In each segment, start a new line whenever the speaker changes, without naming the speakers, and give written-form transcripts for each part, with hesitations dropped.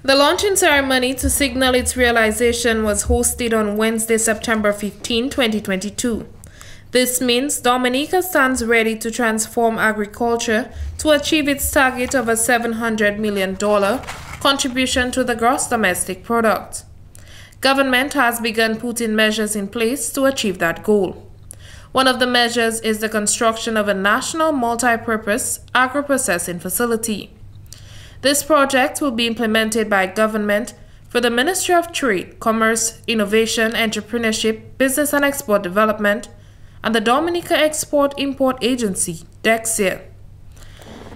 The launching ceremony to signal its realization was hosted on Wednesday, September 15, 2022. This means Dominica stands ready to transform agriculture to achieve its target of a $700 million contribution to the gross domestic product. Government has begun putting measures in place to achieve that goal. One of the measures is the construction of a national multi-purpose agro-processing facility. This project will be implemented by government for the Ministry of Trade, Commerce, Innovation, Entrepreneurship, Business and Export Development, and the Dominica Export-Import Agency, DEXIA.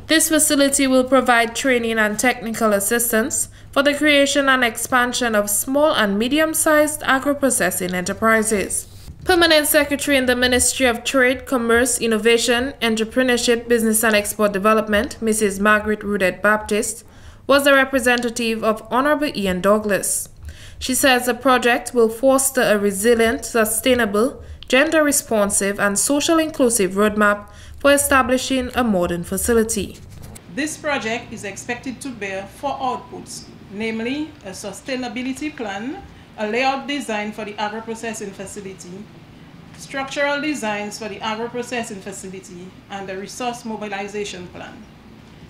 This facility will provide training and technical assistance for the creation and expansion of small and medium-sized agro-processing enterprises. Permanent Secretary in the Ministry of Trade, Commerce, Innovation, Entrepreneurship, Business and Export Development, Mrs. Margaret Rudet Baptist, was the representative of Honorable Ian Douglas. She says the project will foster a resilient, sustainable, gender-responsive and social inclusive roadmap for establishing a modern facility.
This project is expected to bear 4 outputs, namely a sustainability plan, a layout design for the agro-processing facility, structural designs for the agro-processing facility, and a resource mobilization plan.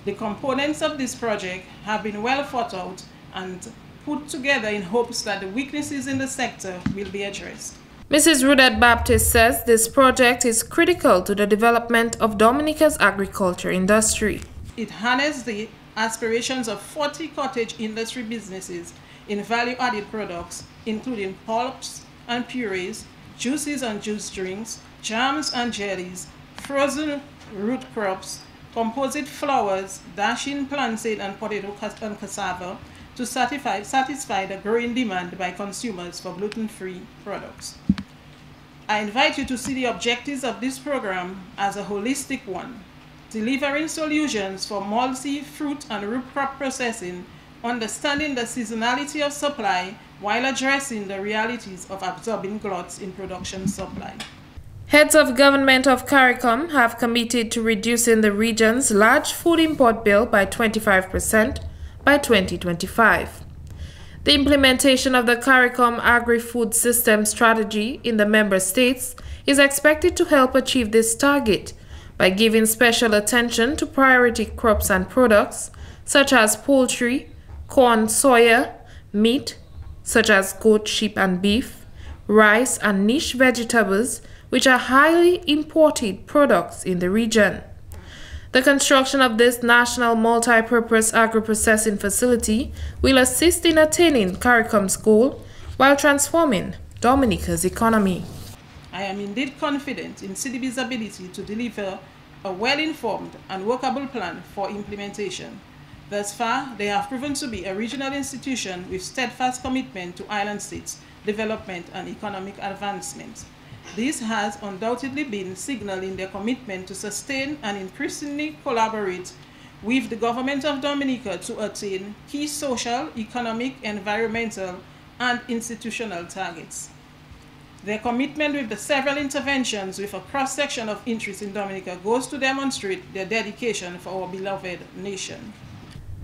The components of this project have been well thought out and put together in hopes that the weaknesses in the sector will be addressed.
Mrs. Rudet Baptist says this project is critical to the development of Dominica's agriculture industry.
It harnesses the aspirations of 40 cottage industry businesses in value-added products, including pulps and purees, juices and juice drinks, jams and jellies, frozen root crops, composite flours, dashing plantain and potato and cassava to satisfy the growing demand by consumers for gluten-free products. I invite you to see the objectives of this program as a holistic one, delivering solutions for multi, fruit and root crop processing, understanding the seasonality of supply while addressing the realities of absorbing gluts in production supply.
Heads of government of CARICOM have committed to reducing the region's large food import bill by 25% by 2025. The implementation of the CARICOM Agri-Food System Strategy in the member states is expected to help achieve this target by giving special attention to priority crops and products such as poultry, corn, soya, meat, such as goat, sheep and beef, rice and niche vegetables, which are highly imported products in the region. The construction of this national multi-purpose agro-processing facility will assist in attaining CARICOM's goal while transforming Dominica's economy.
I am indeed confident in CDB's ability to deliver a well-informed and workable plan for implementation. Thus far, they have proven to be a regional institution with steadfast commitment to island states' development and economic advancement. This has undoubtedly been signaling their commitment to sustain and increasingly collaborate with the government of Dominica to attain key social, economic, environmental, and institutional targets. Their commitment with the several interventions with a cross-section of interest in Dominica goes to demonstrate their dedication for our beloved nation.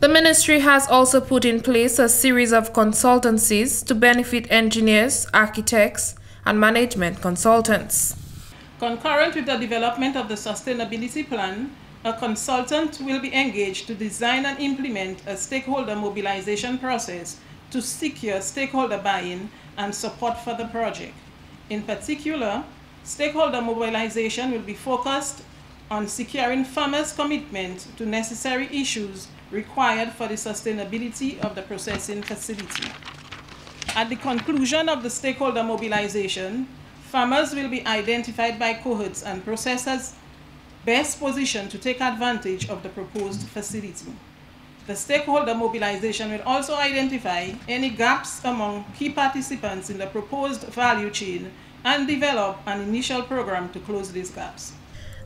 The ministry has also put in place a series of consultancies to benefit engineers, architects, and management consultants.
Concurrent with the development of the sustainability plan, a consultant will be engaged to design and implement a stakeholder mobilization process to secure stakeholder buy-in and support for the project. In particular, stakeholder mobilization will be focused on securing farmers' commitment to necessary issues required for the sustainability of the processing facility. At the conclusion of the stakeholder mobilization, farmers will be identified by cohorts and processors best positioned to take advantage of the proposed facility. The stakeholder mobilization will also identify any gaps among key participants in the proposed value chain and develop an initial program to close these gaps.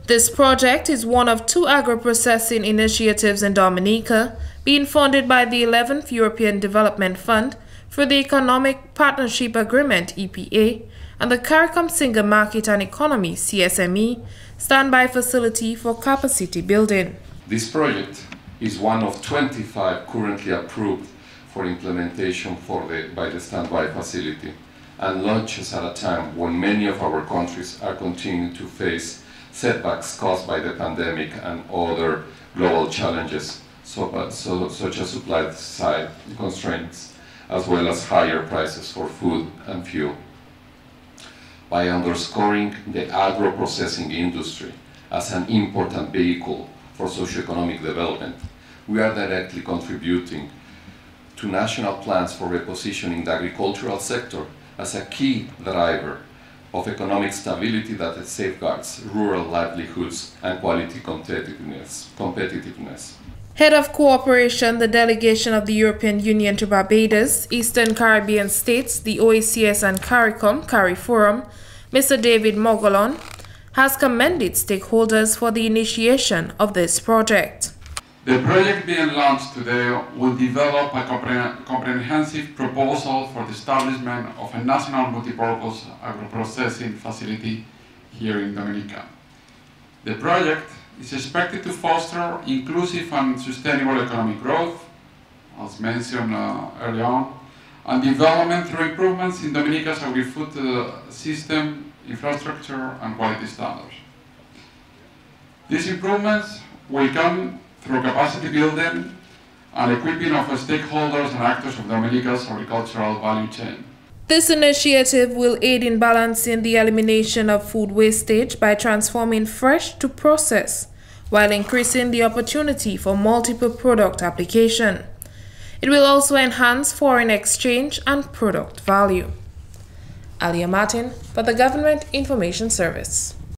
This project is one of 2 agro-processing initiatives in Dominica being funded by the 11th European Development Fund through the Economic Partnership Agreement (EPA) and the CARICOM Single Market and Economy (CSME) standby facility for capacity building.
This project is one of 25 currently approved for implementation by the standby facility, and launches at a time when many of our countries are continuing to face setbacks caused by the pandemic and other global challenges, such as supply side constraints, as well as higher prices for food and fuel. By underscoring the agro-processing industry as an important vehicle for socioeconomic development, we are directly contributing to national plans for repositioning the agricultural sector as a key driver of economic stability that safeguards rural livelihoods and quality competitiveness.
Head of Cooperation, the delegation of the European Union to Barbados, Eastern Caribbean States, the OACS and CARIFORUM, Mr. David Mogolon, has commended stakeholders for the initiation of this project.
The project being launched today will develop a comprehensive proposal for the establishment of a national multipurpose agro-processing facility here in Dominica. The project is expected to foster inclusive and sustainable economic growth, as mentioned earlier on, and development through improvements in Dominica's agri-food system, infrastructure, and quality standards. These improvements will come through capacity building and equipping of stakeholders and actors of Dominica's agricultural value chain.
This initiative will aid in balancing the elimination of food wastage by transforming fresh to process, while increasing the opportunity for multiple product application. It will also enhance foreign exchange and product value. Alia Martin for the Government Information Service.